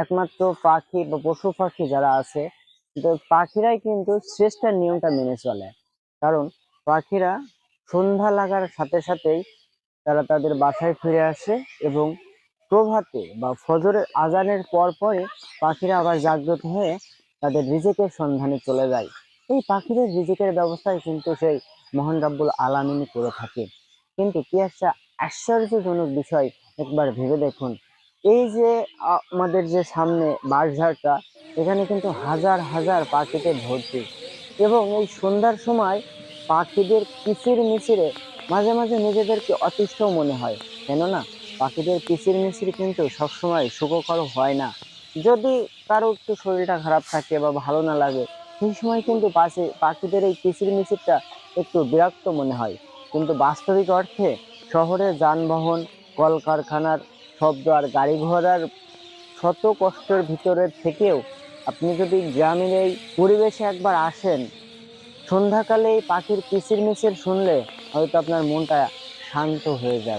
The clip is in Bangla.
একমাত্র পাখি বা পশু পাখি যারা আছে, তো পাখিরাই কিন্তু শ্রেষ্ঠ নিয়মটা মেনে চলে। কারণ পাখিরা সন্ধ্যা লাগার সাথে সাথেই তারা তাদের বাসায় ফিরে আসে, এবং প্রভাতে বা ফজরের আজানের পর পরে পাখিরা আবার জাগ্রত হয়ে তাদের রিজিকের সন্ধানে চলে যায়। এই পাখিদের রিজিকের ব্যবস্থায় কিন্তু সেই মহান রাব্বুল আলামিনই করে থাকে। কিন্তু কি একটা আশ্চর্যজনক বিষয়, একবার ভেবে দেখুন। এই যে আমাদের যে সামনে বাঁশঝাড়টা, এখানে কিন্তু হাজার হাজার পাখিতে ভর্তি, এবং এই সন্ধ্যার সময় পাখিদের কিচির মিচিরে মাঝে মাঝে নিজেদেরকে অতিষ্ঠ মনে হয়। কেননা পাখিদের কিচির মিচির কিন্তু সবসময় সুখকর হয় না। যদি কারো একটু শরীরটা খারাপ থাকে বা ভালো না লাগে, সেই সময় কিন্তু পাখিদের এই কিচির মিচিরটা একটু বিরক্ত মনে হয়। কিন্তু বাস্তবিক অর্থে শহরের যানবাহন, কলকারখানার শব্দ আর গাড়ি ঘোড়ার শত কষ্টের ভিতরের থেকেও আপনি যদি গ্রামের এই পরিবেশে একবার আসেন, সন্ধ্যাকালে এই পাখির কিচিরমিচির শুনলে হয়তো আপনার মনটা শান্ত হয়ে যাবে।